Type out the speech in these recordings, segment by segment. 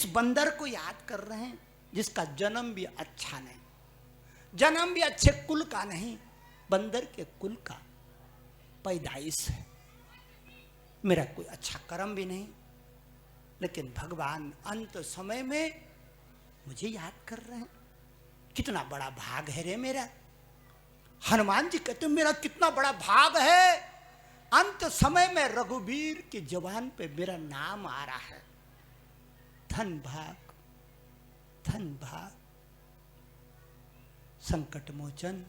इस बंदर को याद कर रहे हैं जिसका जन्म भी अच्छा नहीं, जन्म भी अच्छे कुल का नहीं, बंदर के कुल का पैदाइश है। मेरा कोई अच्छा कर्म भी नहीं, लेकिन भगवान अंत समय में मुझे याद कर रहे हैं। कितना बड़ा भाग है रे मेरा। हनुमान जी कहते मेरा कितना बड़ा भाग है, अंत समय में रघुवीर की जबान पे मेरा नाम आ रहा है। धन भाग, धन भाग, संकट मोचन,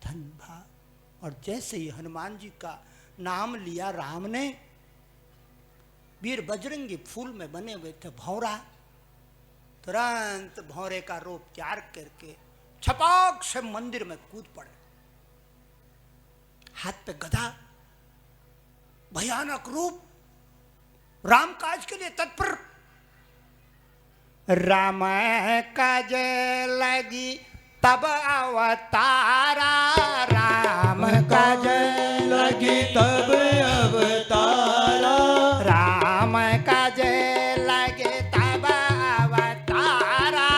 धन भाग। और जैसे ही हनुमान जी का नाम लिया राम ने, वीर बजरंगी फूल में बने हुए थे भौरा, तुरंत भौरे का रूप त्याग करके छपाक से मंदिर में कूद पड़े। हाथ पे गदा, भयानक रूप, राम काज के लिए तत्पर। राम काज लगी तब अवतारा, राम काज लगी तब अवतारा, राम काज लगे तब अवतारा,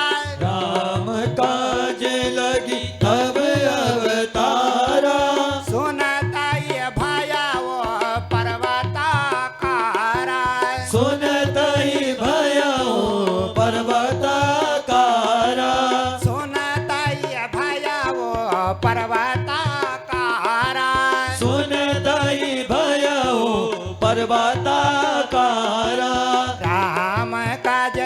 राम काज लगी तब अवतारा। सुनता ये भया वो पर्वताकारा, सुनता ही भया हो पर्वताकारा, सुनता ये भया वो पर्वताकारा, सुनता ही भया हो पर्वताकारा। राम काज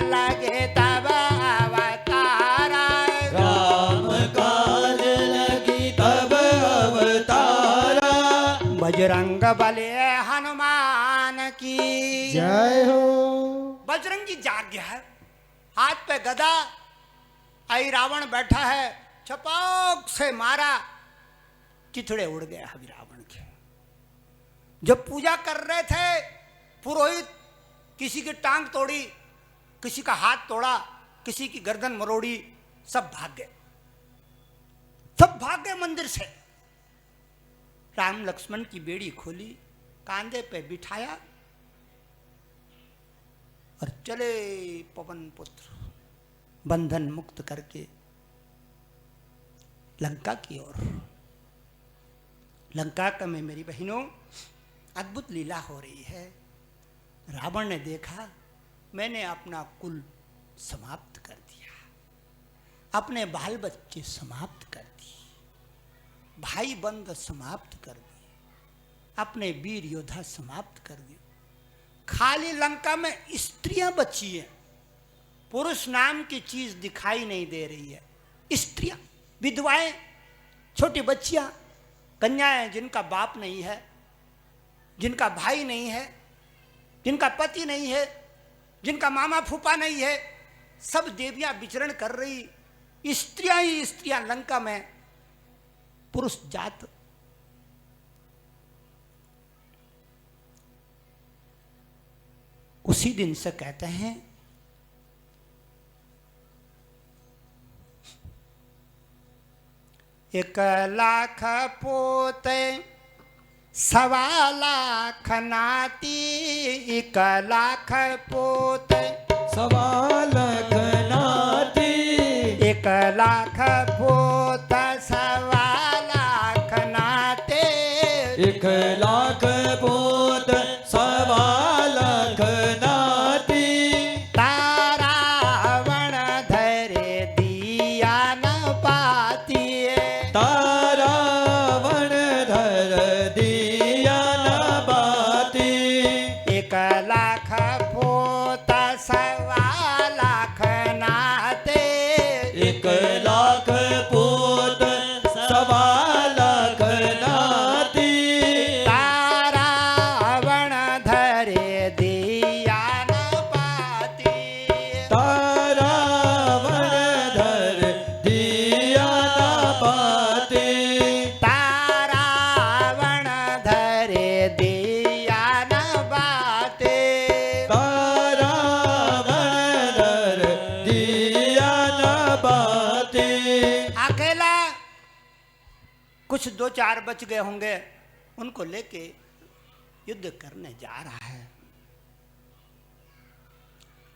लगे तब अवतारा, राम काज लगी तब अवतारा। बजरंग बली हनुमान की जय हो। बजरंगी जाग गया है, हाथ पे गदा, आई रावण बैठा है, छपाक से मारा, चिथड़े उड़ गए अभी रावण के। जब पूजा कर रहे थे पुरोहित, किसी की टांग तोड़ी, किसी का हाथ तोड़ा, किसी की गर्दन मरोड़ी, सब भाग गए, सब भाग गए मंदिर से। राम लक्ष्मण की बेड़ी खोली, कांधे पे बिठाया और चले पवन पुत्र बंधन मुक्त करके लंका की ओर। लंका का में मेरी बहनों अद्भुत लीला हो रही है। रावण ने देखा मैंने अपना कुल समाप्त कर दिया, अपने बाल बच्चे समाप्त कर दिए, भाई बंद समाप्त कर दिए, अपने वीर योद्धा समाप्त कर दिए। खाली लंका में स्त्रियां बची हैं, पुरुष नाम की चीज दिखाई नहीं दे रही है। स्त्रियां, विधवाएं, छोटी बच्चियां, कन्याएं जिनका बाप नहीं है, जिनका भाई नहीं है, जिनका पति नहीं है, जिनका मामा फूफा नहीं है, सब देवियां विचरण कर रही। स्त्रियां ही स्त्रियां लंका में, पुरुष जात। उसी दिन से कहते हैं एक लाख पोते सवा लाख नाती, एक लाख पोते सवा लाख नाती, एक लाख पोत सवा लाख नाते, एक लाख पोत सवा लाख नाती। तारावण धरे दिया न पाती, तारावण धर दिया न बाती। एक लाख पोत सवा लाख नाते, एक लाख पोत सवा लाख नाती। तारावण धरे दिया न पाती, तारावण धर दिया न पाती। तारावण धरे दिया न बाते, तारावण धर दिया न बाती। अकेला कुछ दो चार बच गए होंगे, उनको लेके युद्ध करने जा रहा है।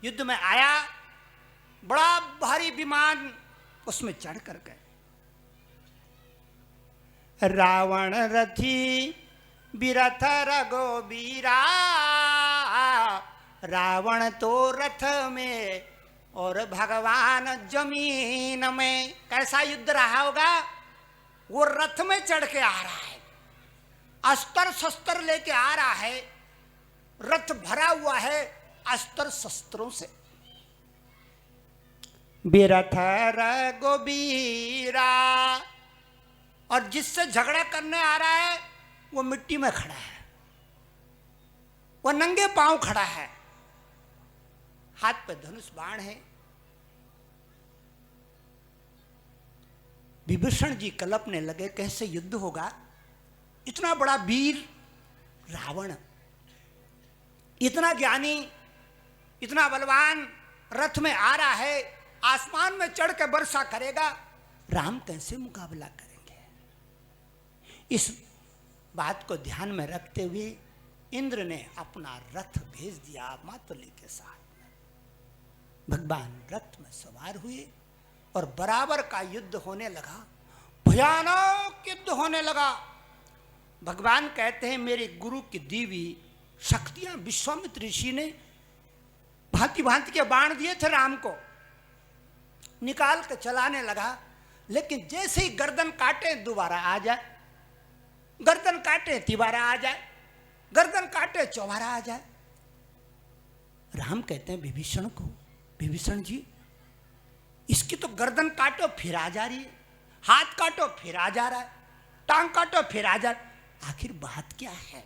युद्ध में आया, बड़ा भारी विमान, उसमें चढ़ कर गए। रावण रथी बिरथ रघुबीरा, रावण तो रथ में और भगवान जमीन में। कैसा युद्ध रहा होगा? वो रथ में चढ़ के आ रहा है, अस्त्र शस्त्र लेके आ रहा है, रथ भरा हुआ है अस्त्र शस्त्रों से। बिरथ रघुबीरा, और जिससे झगड़ा करने आ रहा है वो मिट्टी में खड़ा है, वो नंगे पांव खड़ा है, हाथ पे धनुष बाण है। विभीषण जी कल्पने लगे कैसे युद्ध होगा। इतना बड़ा वीर रावण, इतना ज्ञानी, इतना बलवान, रथ में आ रहा है, आसमान में चढ़ के वर्षा करेगा, राम कैसे मुकाबला करेंगे? इस बात को ध्यान में रखते हुए इंद्र ने अपना रथ भेज दिया मातुली के साथ। भगवान रथ में सवार हुए और बराबर का युद्ध होने लगा, भयानक युद्ध होने लगा। भगवान कहते हैं मेरे गुरु की दी हुई शक्तियां विश्वामित्र ऋषि ने भांति भांति के बाण दिए थे, राम को निकाल के चलाने लगा, लेकिन जैसे ही गर्दन काटे दोबारा आ जाए, गर्दन काटे तिबारा आ जाए, गर्दन काटे चौबारा आ जाए। राम कहते हैं विभीषण को, विभीषण जी इसकी तो गर्दन काटो फिर आ जा रही है, हाथ काटो फिर आ जा रहा है, टांग काटो फिर आ जा, आखिर बात क्या है?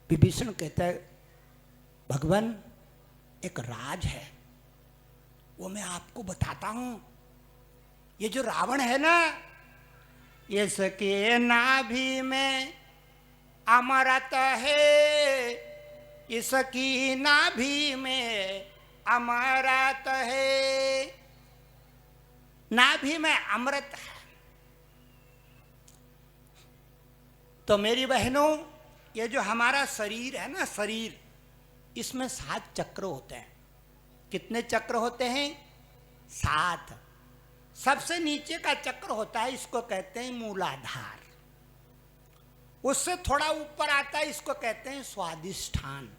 विभीषण कहता है भगवान एक राज है, वो मैं आपको बताता हूं। ये जो रावण है ना, इसके नाभि में अमृत है, इसकी नाभि में अमृत है, नाभि में अमृत है। तो मेरी बहनों, ये जो हमारा शरीर है ना, शरीर, इसमें 7 चक्र होते हैं। कितने चक्र होते हैं? 7। सबसे नीचे का चक्र होता है, इसको कहते हैं मूलाधार। उससे थोड़ा ऊपर आता है, इसको कहते हैं स्वादिष्ठान।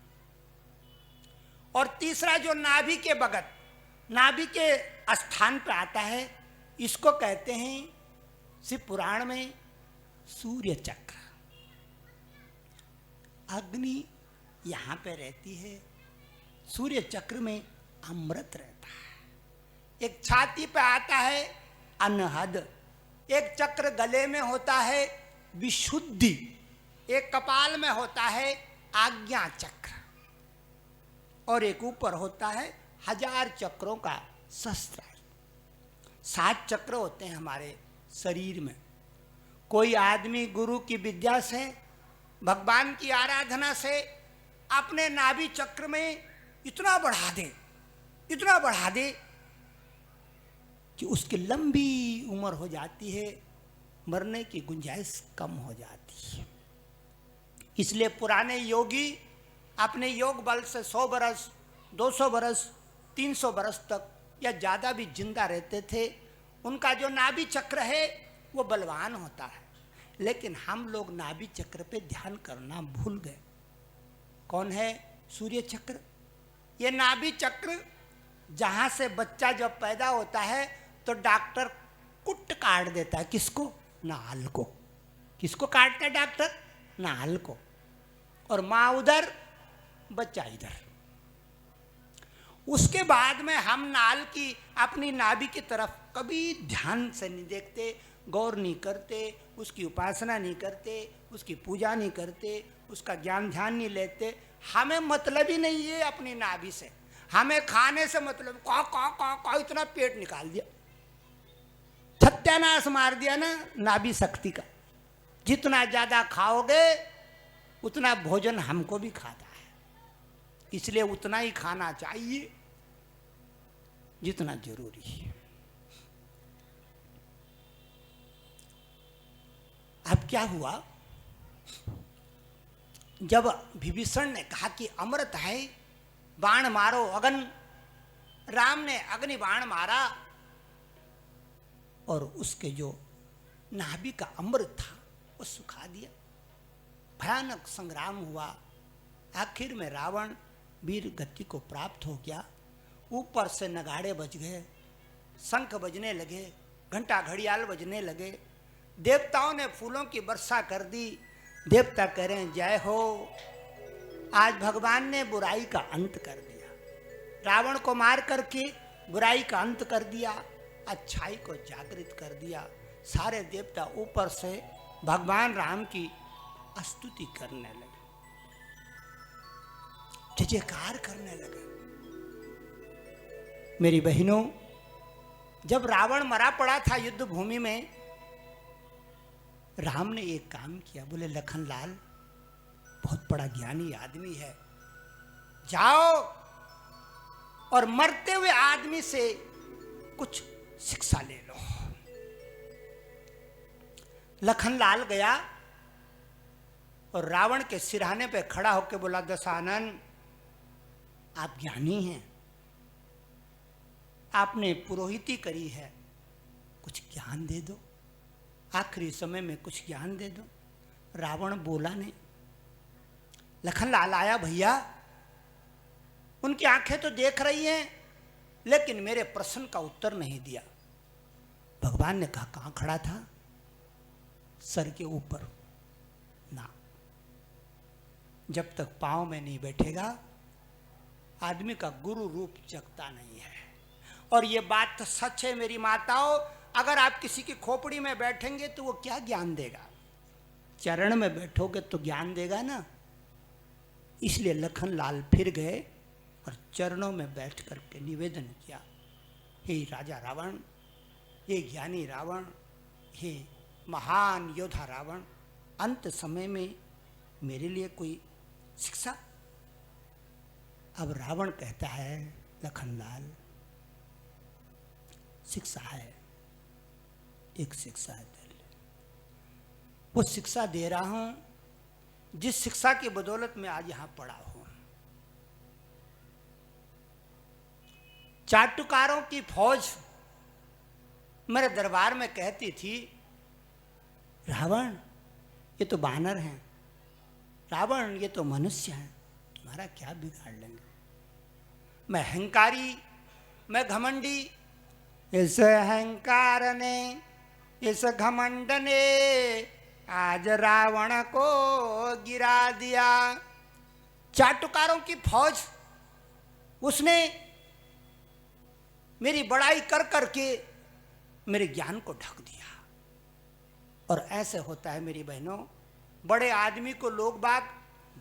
और तीसरा जो नाभि के बगल, नाभि के स्थान पर आता है, इसको कहते हैं शिव पुराण में सूर्य चक्र। अग्नि यहां पे रहती है, सूर्य चक्र में अमृत रहता है। एक छाती पे आता है अनहद, एक चक्र गले में होता है विशुद्धि, एक कपाल में होता है आज्ञा चक्र, और एक ऊपर होता है 1000 चक्रों का शस्त्र। 7 चक्र होते हैं हमारे शरीर में। कोई आदमी गुरु की विद्या से, भगवान की आराधना से अपने नाभि चक्र में इतना बढ़ा दे, इतना बढ़ा दे कि उसकी लंबी उम्र हो जाती है, मरने की गुंजाइश कम हो जाती है। इसलिए पुराने योगी अपने योग बल से 100 बरस, 200 बरस, 300 बरस तक या ज़्यादा भी जिंदा रहते थे। उनका जो नाभि चक्र है वो बलवान होता है। लेकिन हम लोग नाभि चक्र पे ध्यान करना भूल गए। कौन है? सूर्य चक्र। ये नाभि चक्र, जहाँ से बच्चा जब पैदा होता है तो डॉक्टर कुट काट देता है। किसको? नाल को। किसको काटता है डॉक्टर? नाल को। और माँ उधर, बच्चा इधर। उसके बाद में हम नाल की, अपनी नाभि की तरफ कभी ध्यान से नहीं देखते, गौर नहीं करते, उसकी उपासना नहीं करते, उसकी पूजा नहीं करते, उसका ज्ञान ध्यान नहीं लेते। हमें मतलब ही नहीं है अपनी नाभि से, हमें खाने से मतलब। कौ इतना पेट निकाल दिया, सत्यानाश मार दिया ना नाभि शक्ति का। जितना ज्यादा खाओगे उतना भोजन हमको भी खाता है, इसलिए उतना ही खाना चाहिए जितना जरूरी है। अब क्या हुआ, जब विभीषण ने कहा कि अमृत है, बाण मारो अगन। राम ने अग्नि बाण मारा और उसके जो नाभि का अमृत था वो सुखा दिया। भयानक संग्राम हुआ। आखिर में रावण वीर गति को प्राप्त हो गया। ऊपर से नगाड़े बज गए, शंख बजने लगे, घंटा घड़ियाल बजने लगे। देवताओं ने फूलों की वर्षा कर दी। देवता कह रहे हैं जय हो, आज भगवान ने बुराई का अंत कर दिया। रावण को मार करके बुराई का अंत कर दिया, अच्छाई को जागृत कर दिया। सारे देवता ऊपर से भगवान राम की स्तुति करने लगे, जय जयकार करने लगे। मेरी बहनों, जब रावण मरा पड़ा था युद्ध भूमि में, राम ने एक काम किया। बोले लखनलाल बहुत बड़ा ज्ञानी आदमी है, जाओ और मरते हुए आदमी से कुछ शिक्षा ले लो। लखनलाल गया और रावण के सिरहाने पे खड़ा होकर बोला दशानन, आप ज्ञानी हैं, आपने पुरोहिती करी है, कुछ ज्ञान दे दो, आखिरी समय में कुछ ज्ञान दे दो। रावण बोला नहीं। लखनलाल आया, भैया उनकी आंखें तो देख रही हैं लेकिन मेरे प्रश्न का उत्तर नहीं दिया। भगवान ने कहा कहां खड़ा था? सर के ऊपर ना। जब तक पांव में नहीं बैठेगा आदमी का गुरु रूप जगता नहीं है। और ये बात तो सच है मेरी माताओं, अगर आप किसी की खोपड़ी में बैठेंगे तो वो क्या ज्ञान देगा? चरण में बैठोगे तो ज्ञान देगा ना। इसलिए लखनलाल फिर गए और चरणों में बैठ करके निवेदन किया, हे राजा रावण, ये ज्ञानी रावण, हे महान योद्धा रावण, अंत समय में मेरे लिए कोई शिक्षा? अब रावण कहता है लखनलाल शिक्षा है, एक शिक्षा है, वो शिक्षा दे रहा हूं जिस शिक्षा की बदौलत मैं आज यहां पड़ा हूं। चाटुकारों की फौज मेरे दरबार में कहती थी, रावण ये तो बानर हैं, रावण ये तो मनुष्य हैं, तुम्हारा क्या बिगाड़ लेंगे? मैं अहंकारी, मैं घमंडी, इस अहंकार ने, इस घमंड ने आज रावण को गिरा दिया। चाटुकारों की फौज उसने मेरी बड़ाई कर करके मेरे ज्ञान को ढक दिया। और ऐसे होता है मेरी बहनों, बड़े आदमी को लोग बाग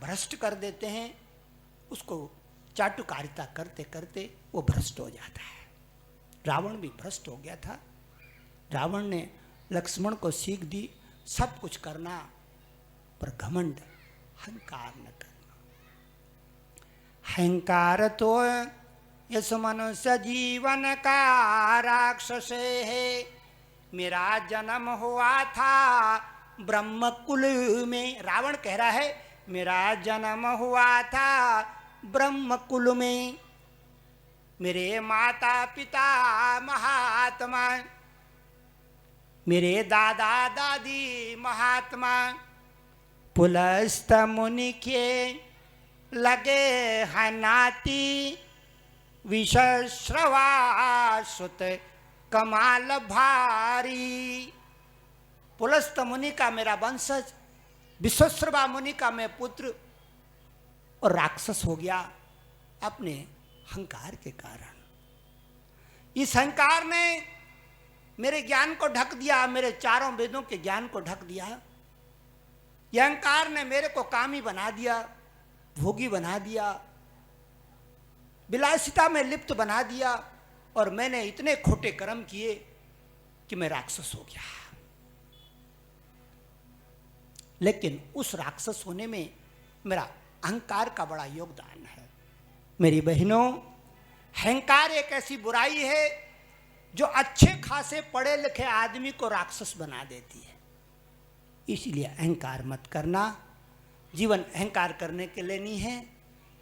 भ्रष्ट कर देते हैं, उसको चाटुकारिता करते करते वो भ्रष्ट हो जाता है। रावण भी भ्रष्ट हो गया था। रावण ने लक्ष्मण को सीख दी, सब कुछ करना पर घमंड, अहंकार न करना। अहंकार तो इस मनुष्य जीवन का राक्षस है। मेरा जन्म हुआ था ब्रह्म कुल में। रावण कह रहा है मेरा जन्म हुआ था ब्रह्म कुल में। मेरे माता पिता महात्मा, मेरे दादा दादी महात्मा, पुलस्त मुनि के लगे हैं नाती, विश्रवा सुत कमाल भारी। पुलस्त मुनि का मेरा वंशज, विश्वश्रवा मुनि का मैं पुत्र, और राक्षस हो गया अपने अहंकार के कारण। इस अहंकार ने मेरे ज्ञान को ढक दिया, मेरे चारों वेदों के ज्ञान को ढक दिया। यह अहंकार ने मेरे को कामी बना दिया, भोगी बना दिया, विलासिता में लिप्त बना दिया, और मैंने इतने खोटे कर्म किए कि मैं राक्षस हो गया। लेकिन उस राक्षस होने में मेरा अहंकार का बड़ा योगदान है। मेरी बहनों, अहंकार एक ऐसी बुराई है जो अच्छे खासे पढ़े लिखे आदमी को राक्षस बना देती है। इसलिए अहंकार मत करना। जीवन अहंकार करने के लिए नहीं है,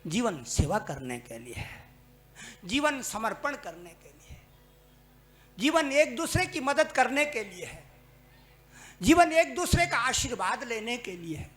जीवन सेवा करने के लिए है, जीवन समर्पण करने के लिए है, जीवन एक दूसरे की मदद करने के लिए है, जीवन एक दूसरे का आशीर्वाद लेने के लिए है।